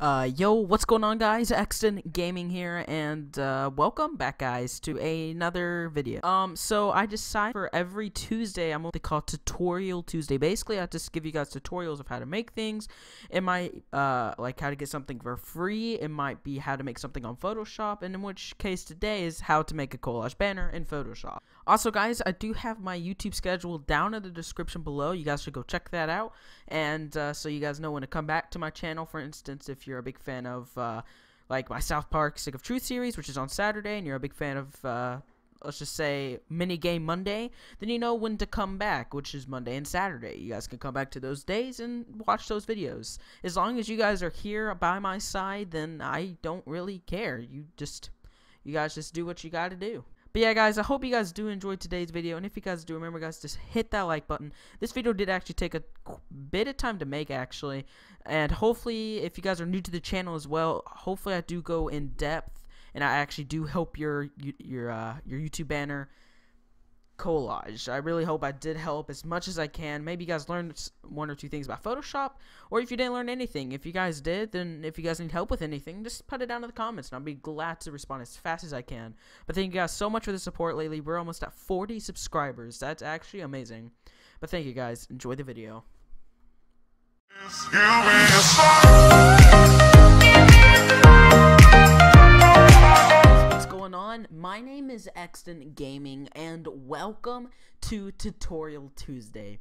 Yo, what's going on, guys? Exton Gaming here, and welcome back, guys, to another video. So I decided for every Tuesday, I'm what they call Tutorial Tuesday. Basically, I just give you guys tutorials of how to make things. It might, like how to get something for free. It might be how to make something on Photoshop, and in which case today is how to make a collage banner in Photoshop. Also, guys, I do have my YouTube schedule down in the description below. You guys should go check that out, and so you guys know when to come back to my channel. For instance, if you're a big fan of like my South Park Stick of Truth series, which is on Saturday, and you're a big fan of let's just say Minigame Monday, then you know when to come back, which is Monday and Saturday. You guys can come back to those days and watch those videos. As long as you guys are here by my side, then I don't really care. You guys just do what you gotta do. But yeah, guys, I hope you guys do enjoy today's video, and if you guys do, remember, guys, just hit that like button. This video did actually take a bit of time to make, actually, and hopefully, if you guys are new to the channel as well, hopefully I do go in depth, and I actually do help your YouTube banner collage. I really hope I did help as much as I can. Maybe you guys learned one or two things about Photoshop, or if you didn't learn anything. If you guys did, then if you guys need help with anything, just put it down in the comments, and I'll be glad to respond as fast as I can. But thank you guys so much for the support lately. We're almost at 40 subscribers. That's actually amazing. But thank you guys. Enjoy the video. On. My name is Exton Gaming, and welcome to Tutorial Tuesday.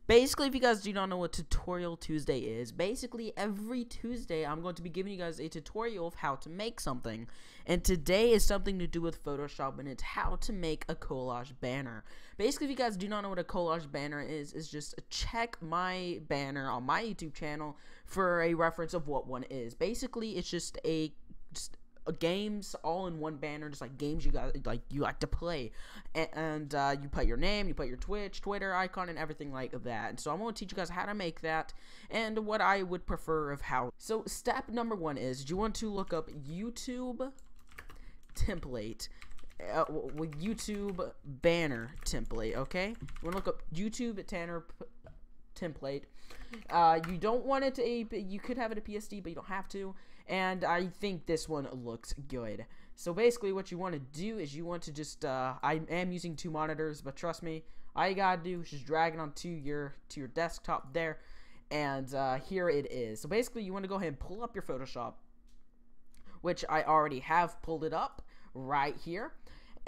Basically, if you guys do not know what Tutorial Tuesday is, basically every Tuesday I'm going to be giving you guys a tutorial of how to make something, and today is something to do with Photoshop, and it's how to make a collage banner. Basically, if you guys do not know what a collage banner is just check my banner on my YouTube channel for a reference of what one is. Basically, it's just games all in one banner, just like games you like to play, and you put your name, you put your Twitter icon, and everything like that. And so I'm going to teach you guys how to make that and what I would prefer of how. So step number one is you want to look up YouTube template, with YouTube banner template. Okay, you want to look up YouTube banner template. You don't want it to you could have it a PSD, but you don't have to. And I think this one looks good. So basically what you want to do is you want to just I am using two monitors, but trust me, all you gotta do is just drag it onto your desktop there, and here it is. So basically you want to go ahead and pull up your Photoshop, which I already have pulled it up right here.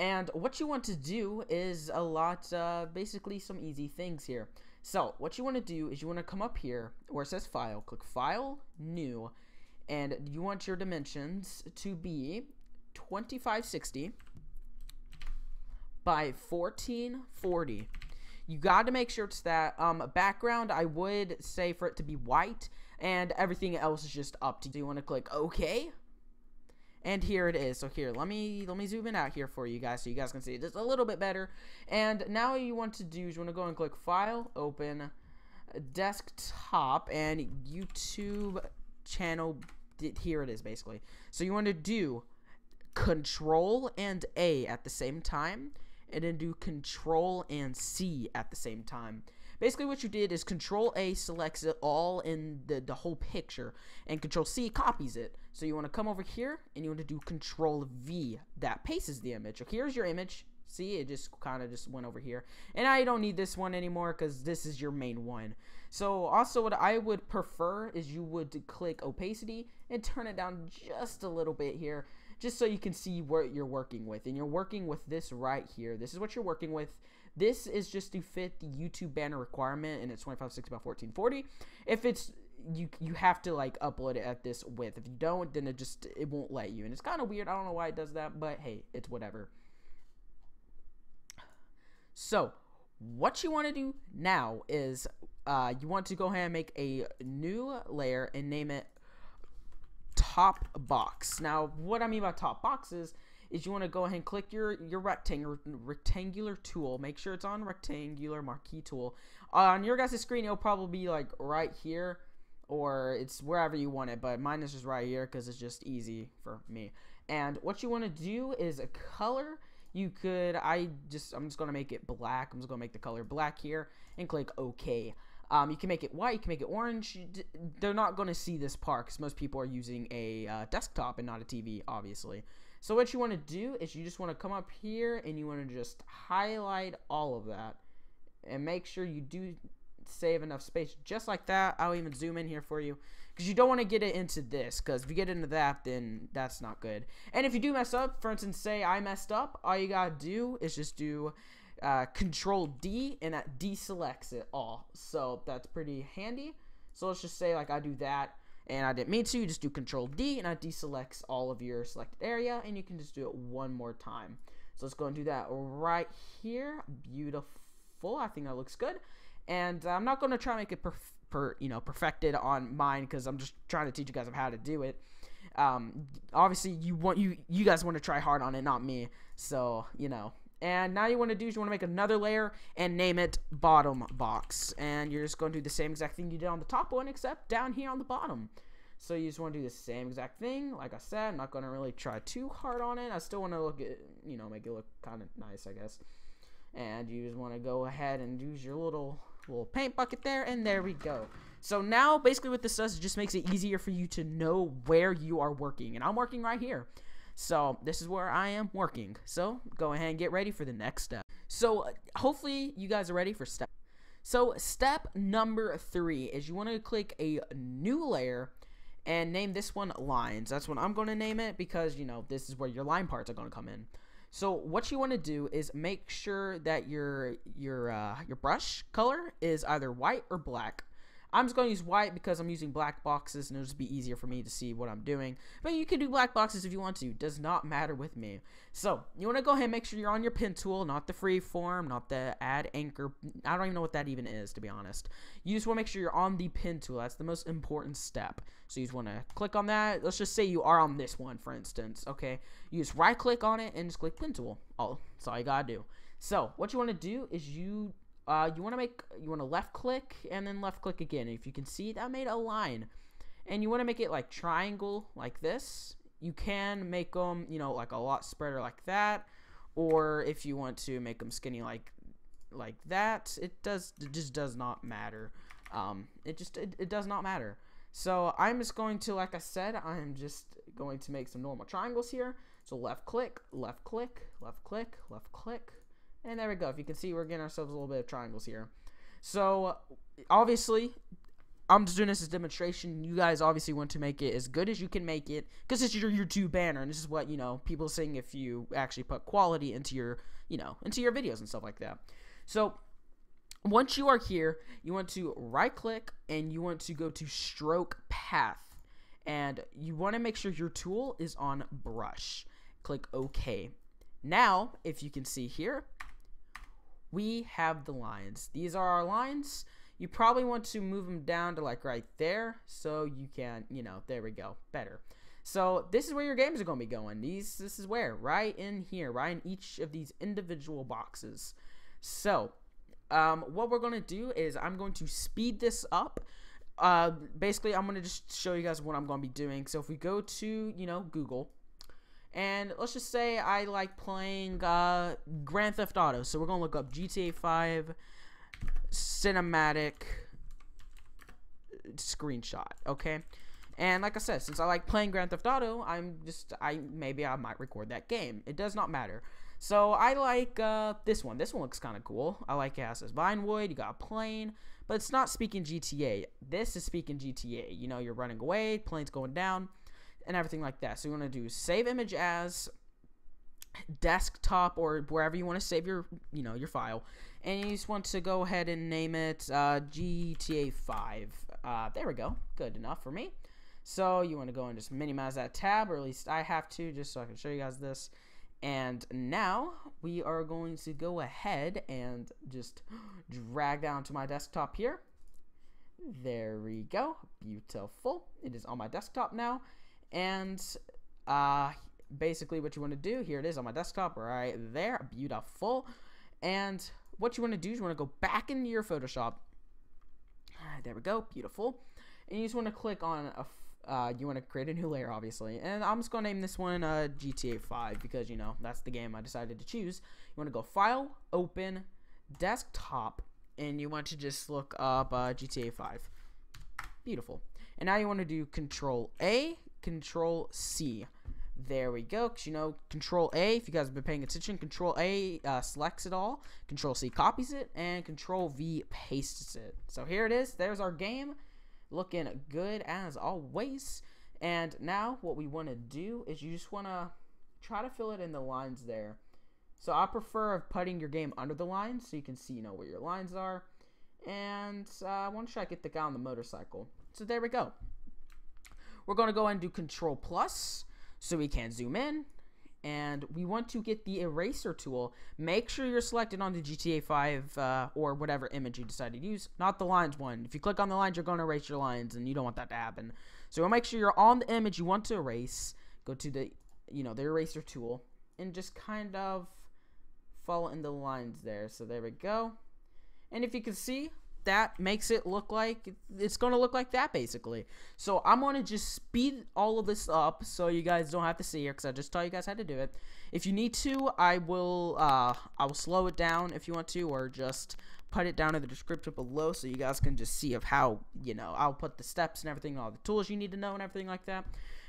And what you want to do is a lot, basically some easy things here. So what you want to do is you want to come up here where it says File, click File, New, and you want your dimensions to be 2560 by 1440. You got to make sure it's that. Background, I would say for it to be white, and everything else is just up to you. So you want to click OK, and here it is. So here, let me zoom in out here for you guys so you guys can see it just a little bit better. And now what you want to do is you want to go and click File, Open, Desktop, and YouTube channel. Here it is, basically. So you want to do Control and A at the same time, and then do Control and C at the same time. Basically what you did is Control A selects it all in the whole picture, and Control C copies it. So you want to come over here and you want to do Control V. That pastes the image. So here's your image. See, it just kind of just went over here, and I don't need this one anymore because this is your main one. So also what I would prefer is you would click opacity and turn it down just a little bit here, just so you can see what you're working with. And you're working with this right here. This is what you're working with. This is just to fit the YouTube banner requirement, and it's 2560 by 1440. If it's you have to like upload it at this width. If you don't, then it won't let you, and it's kind of weird. I don't know why it does that, but hey, it's whatever. So what you want to do now is you want to go ahead and make a new layer and name it Top Box. Now what I mean by top boxes is you want to go ahead and click your rectangular tool. Make sure it's on rectangular marquee tool. On your guys' screen it'll probably be like right here, or it's wherever you want it, but mine is just right here because it's just easy for me. And what you want to do is a color. You could, I'm just going to make it black. I'm just going to make the color black here and click OK. You can make it white, you can make it orange. They're not going to see this part because most people are using a desktop and not a TV, obviously. So what you want to do is you just want to come up here and you want to just highlight all of that and make sure you do save enough space just like that. I'll even zoom in here for you because you don't want to get it into this, because if you get into that, then that's not good. And if you do mess up, for instance, say I messed up, all you gotta do is just do Control D, and that deselects it all. So that's pretty handy. So let's just say like I do that and I didn't mean to. You just do Control D and that deselects all of your selected area, and you can just do it one more time. So let's go and do that right here. Beautiful. I think that looks good. And I'm not going to try to make it perfected on mine, because I'm just trying to teach you guys how to do it. Obviously you guys want to try hard on it, not me. So, and now you want to do is you want to make another layer and name it bottom box. And you're just going to do the same exact thing you did on the top one, except down here on the bottom. So you just want to do the same exact thing. Like I said, I'm not going to really try too hard on it. I still want to look at, make it look kind of nice, I guess. And you just want to go ahead and use your little paint bucket there, and there we go. So now basically what this does, it just makes it easier for you to know where you are working. And I'm working right here. So this is where I am working. So go ahead and get ready for the next step. So hopefully you guys are ready for step. So step number 3 is you want to click a new layer and name this one lines. That's what I'm going to name it, because this is where your line parts are going to come in. So what you want to do is make sure that your brush color is either white or black. I'm just going to use white because I'm using black boxes, and it'll just be easier for me to see what I'm doing. But you can do black boxes if you want to. It does not matter with me. So you want to go ahead and make sure you're on your pen tool, not the freeform, not the add anchor. I don't even know what that even is, to be honest. You just want to make sure you're on the pen tool. That's the most important step. So you just want to click on that. Let's just say you are on this one, for instance. Okay, you just right click on it and just click pen tool. That's all you gotta do. So what you want to do is you want to left click and then left click again. And if you can see, that made a line, and you want to make it like triangle like this. You can make them like a lot spreader like that, or if you want to make them skinny like that, it just does not matter. It does not matter. So I'm just going to, like I said, I'm just going to make some normal triangles here. So left click, left click, left click, left click. And there we go. If you can see, we're getting ourselves a little bit of triangles here. So obviously, I'm just doing this as a demonstration. You guys obviously want to make it as good as you can make it, because it's your YouTube banner, and this is what people are saying if you actually put quality into your into your videos and stuff like that. So once you are here, you want to right click and you want to go to stroke path, and you want to make sure your tool is on brush. Click OK. Now, if you can see here, we have the lines. These are our lines. You probably want to move them down to like right there, so you can, there we go, better. So this is where your games are going to be going. This is where, right in here, right in each of these individual boxes. So what we're going to do is I'm going to speed this up. Basically, I'm going to just show you guys what I'm going to be doing. So if we go to, Google, and let's just say I like playing Grand Theft Auto. So we're going to look up GTA 5 cinematic screenshot, okay? And like I said, since I like playing Grand Theft Auto, maybe I might record that game. It does not matter. So I like this one. This one looks kind of cool. I like it. It says Vinewood. You got a plane, but it's not speaking GTA. This is speaking GTA. You're running away, plane's going down, and everything like that. So you want to do save image as desktop or wherever you want to save your your file, and you just want to go ahead and name it GTA 5. There we go. Good enough for me. So you want to go and just minimize that tab, or at least I have to, just so I can show you guys this. And now we are going to go ahead and just drag down to my desktop here. There we go. Beautiful. It is on my desktop now. And basically what you want to do, here it is on my desktop right there. Beautiful. And what you want to do is you want to go back into your Photoshop. There we go. Beautiful. And you just want to click on you want to create a new layer, obviously. And I'm just going to name this one GTA 5 because, that's the game I decided to choose. You want to go File, Open, Desktop, and you want to just look up GTA 5. Beautiful. And now you want to do Control A, Control C. There we go. Because, you know, Control A, if you guys have been paying attention, Control A selects it all, Control C copies it, and Control V pastes it. So here it is. There's our game. Looking good as always. And now what we want to do is you just want to try to fill it in the lines there. So I prefer putting your game under the lines so you can see, you know, where your lines are. And I want to try to get the guy on the motorcycle. So there we go. We're going to go and do Control Plus so we can zoom in. And we want to get the eraser tool. Make sure you're selected on the GTA 5 or whatever image you decide to use, not the lines one. If you click on the lines, you're going to erase your lines, and you don't want that to happen. So make sure you're on the image you want to erase. Go to the, you know, the eraser tool, and just kind of follow in the lines there. So there we go. And if you can see, that makes it look like it's going to look like that basically. So I'm going to just speed all of this up so you guys don't have to see it, because I just taught you guys how to do it. If you need to, I will slow it down if you want to, or just put it down in the description below so you guys can just see of how, you know, I'll put the steps and everything, all the tools you need to know and everything like that,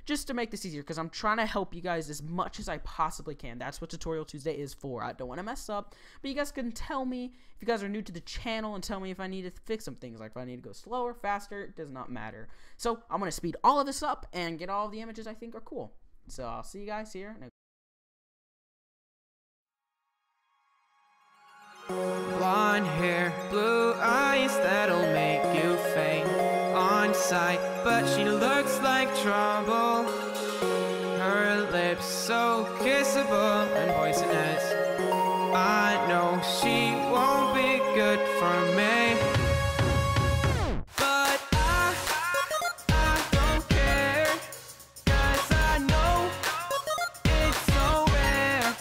just to make this easier, because I'm trying to help you guys as much as I possibly can. That's what Tutorial Tuesday is for. I don't want to mess up, but you guys can tell me if you guys are new to the channel and tell me if I need to fix some things, like if I need to go slower, faster, it does not matter. So I'm going to speed all of this up and get all of the images I think are cool. So I'll see you guys here. Blonde hair, blue eyes, that'll make you faint on sight. But she looks like trouble. Her lips so kissable and poisonous. I know she won't be good for me. But I don't care, 'cause I know it's so rare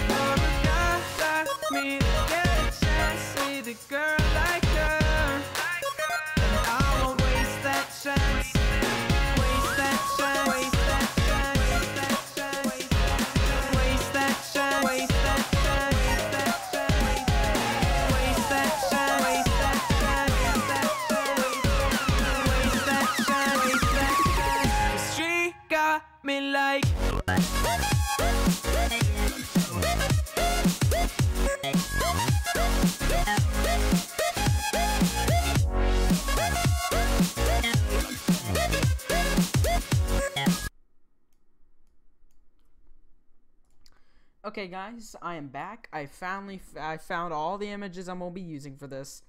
for a guy like me to get a chance with a girl like her. And I won't waste that chance. Waste that chance. Waste that chance. Waste that chance. Waste that chance. Waste that chance. Waste that chance. Waste that chance. Waste that chance. 'Cause she got me like. Okay guys, I am back. I found all the images I'm going to be using for this.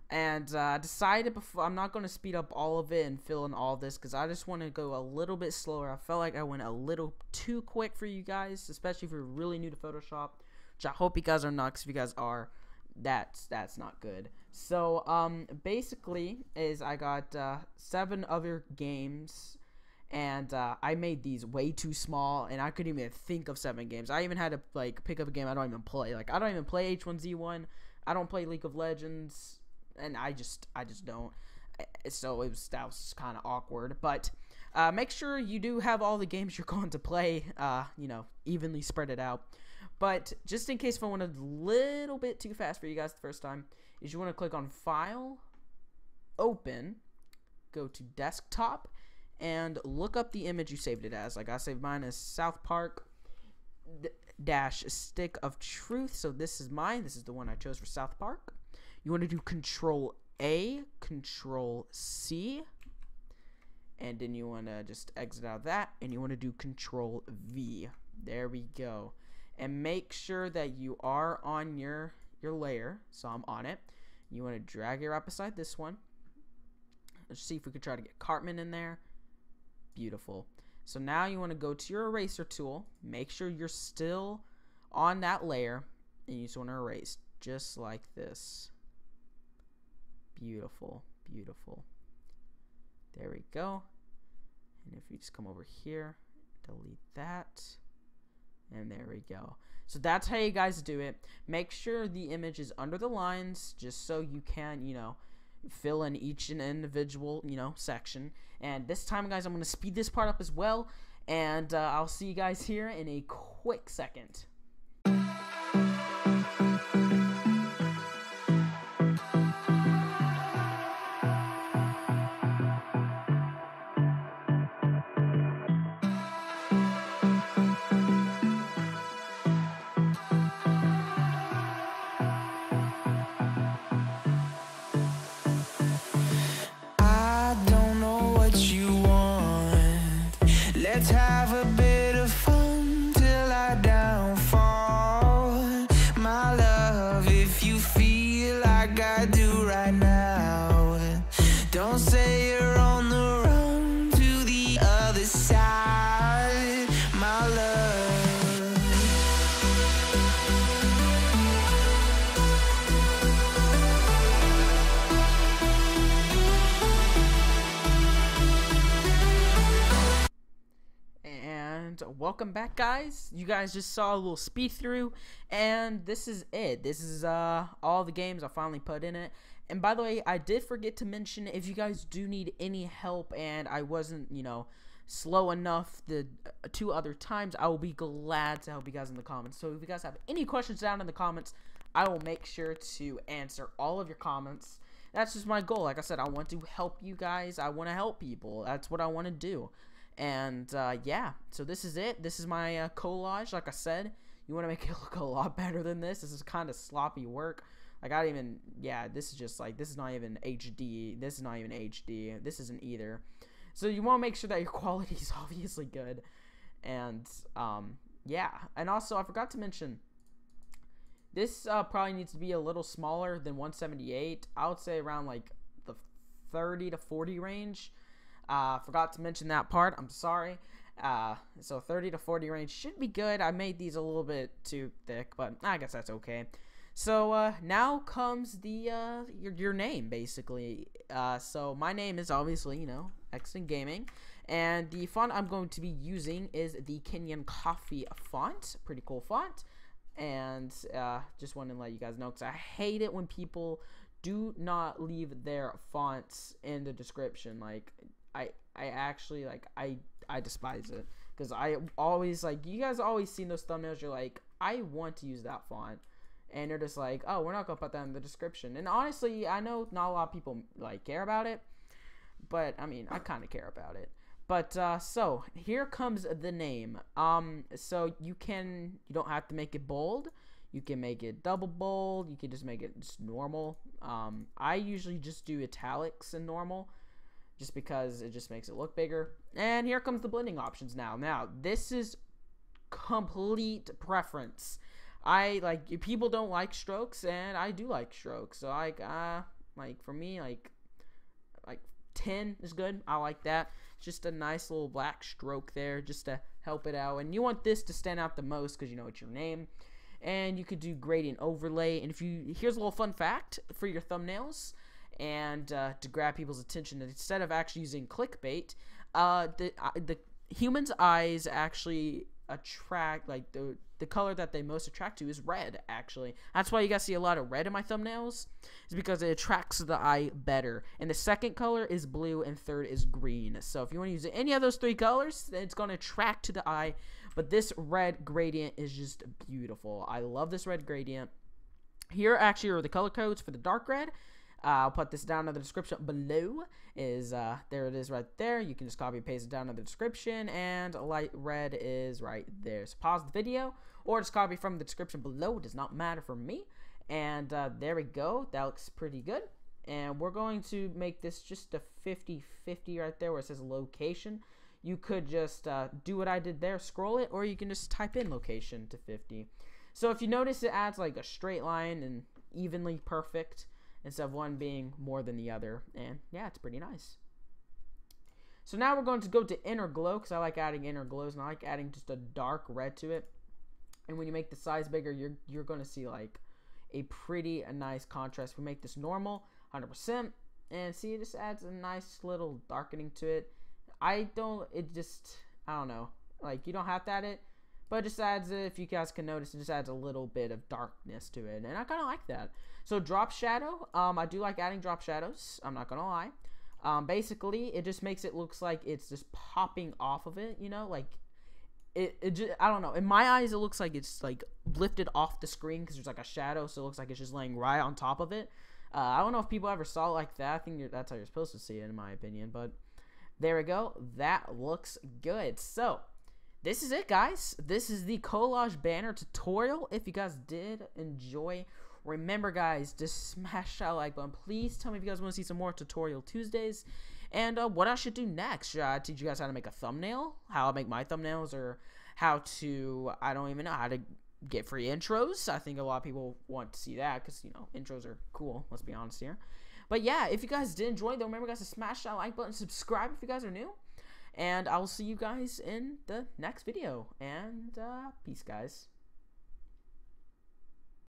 And decided before, I'm not going to speed up all of it and fill in all this, because I just want to go a little bit slower. I felt like I went a little too quick for you guys, especially if you're really new to Photoshop, which I hope you guys are not, because if you guys are, that's not good. So basically is I got 7 other games, and I made these way too small, and I couldn't even think of 7 games. I even had to like pick up a game I don't even play. Like I don't even play H1Z1. I don't play League of Legends, and I just don't. So that was kind of awkward. But make sure you do have all the games you're going to play. You know, evenly spread it out. But just in case if I went a little bit too fast for you guys the first time, is you want to click on File, Open, go to Desktop, and look up the image you saved it as. Like I saved mine as South Park dash Stick of Truth. So this is mine. This is the one I chose for South Park. You want to do Control A, Control C, and then you want to just exit out of that, and you want to do Control V. There we go. And make sure that you are on your layer. So I'm on it. You want to drag it right beside this one. Let's see if we can try to get Cartman in there. Beautiful. So now you want to go to your eraser tool. Make sure you're still on that layer, and you just want to erase just like this. Beautiful, beautiful. There we go. And if you just come over here, delete that. And there we go. So that's how you guys do it. Make sure the image is under the lines, just so you can, you know, fill in each and individual, you know, section. And this time, guys, I'm going to speed this part up as well. And I'll see you guys here in a quick second. and welcome back, guys. You guys just saw a little speed through, and this is it. This is all the games I finally put in it. And by the way, I did forget to mention, if you guys do need any help and I wasn't, slow enough the 2 other times, I will be glad to help you guys in the comments. So if you guys have any questions down in the comments, I will make sure to answer all of your comments. That's just my goal. Like I said, I want to help you guys. I want to help people. That's what I want to do. And yeah, so this is it. This is my collage. Like I said, you want to make it look a lot better than this. This is kind of sloppy work. Like, I don't even, yeah, this is just like, this is not even HD. This is not even HD. This isn't either. So you want to make sure that your quality is obviously good. And yeah, and also I forgot to mention, this probably needs to be a little smaller than 178. I would say around like the 30 to 40 range. Forgot to mention that part. I'm sorry. So 30 to 40 range should be good. I made these a little bit too thick, but I guess that's okay. So now comes the your name, basically. So my name is obviously, Exton Gaming, and the font I'm going to be using is the Kenyan Coffee font. Pretty cool font. And just want to let you guys know, because I hate it when people do not leave their fonts in the description. Like, I actually, like, I despise it, because I always, like, you guys always seen those thumbnails, you're like, I want to use that font, and they're just like, oh, we're not gonna put that in the description. And honestly, I know not a lot of people like care about it, but I mean, I kind of care about it. But so here comes the name. So you don't have to make it bold. You can make it double bold. You can just make it just normal. I usually just do italics and normal, just because it just makes it look bigger. And here comes the blending options now. Now this is complete preference. People don't like strokes, and I do like strokes. So like for me, like 10 is good. I like that. Just a nice little black stroke there, just to help it out. And you want this to stand out the most, because it's your name. And you could do gradient overlay. And here's a little fun fact for your thumbnails, and to grab people's attention, instead of actually using clickbait, the human's eyes actually attract, like, the color that they most attract to is red. Actually, that's why you guys see a lot of red in my thumbnails, is because it attracts the eye better. And the second color is blue, and third is green. So if you want to use any of those 3 colors, then it's going to attract to the eye. But this red gradient is just beautiful. I love this red gradient. Here actually are the color codes for the dark red. I'll put this down in the description below. There it is right there. You can just copy and paste it down in the description, and light red is right there. So pause the video or just copy from the description below. It does not matter for me. And there we go. That looks pretty good. And we're going to make this just a 50-50 right there where it says location. You could just do what I did there, scroll it, or you can just type in location to 50. So if you notice, it adds like a straight line and evenly perfect, instead of one being more than the other. And yeah, it's pretty nice. So now we're going to go to inner glow, because I like adding inner glows, and I like adding just a dark red to it. And when you make the size bigger, you're going to see like a nice contrast. We make this normal 100%, and see, it just adds a nice little darkening to it. I don't know, like, you don't have to add it, but it just adds, if you guys can notice, it just adds a little bit of darkness to it, and I kind of like that. So drop shadow, I do like adding drop shadows, I'm not gonna lie. Basically, it just makes it looks like it's just popping off of it, like, it just, I don't know, in my eyes, it looks like it's like lifted off the screen, because there's like a shadow, so it looks like it's just laying right on top of it. I don't know if people ever saw it like that. I think that's how you're supposed to see it, in my opinion, but there we go. That looks good. So this is it, guys. This is the collage banner tutorial. If you guys did enjoy, remember, guys, to smash that like button. Please tell me if you guys want to see some more tutorial Tuesdays, and what I should do next. Should I teach you guys how to make a thumbnail, how I make my thumbnails, or how to, I don't even know, how to get free intros? I think a lot of people want to see that, because intros are cool, let's be honest here. But yeah, if you guys did enjoy, though, remember, guys, to smash that like button, subscribe if you guys are new, and I will see you guys in the next video. And peace, guys.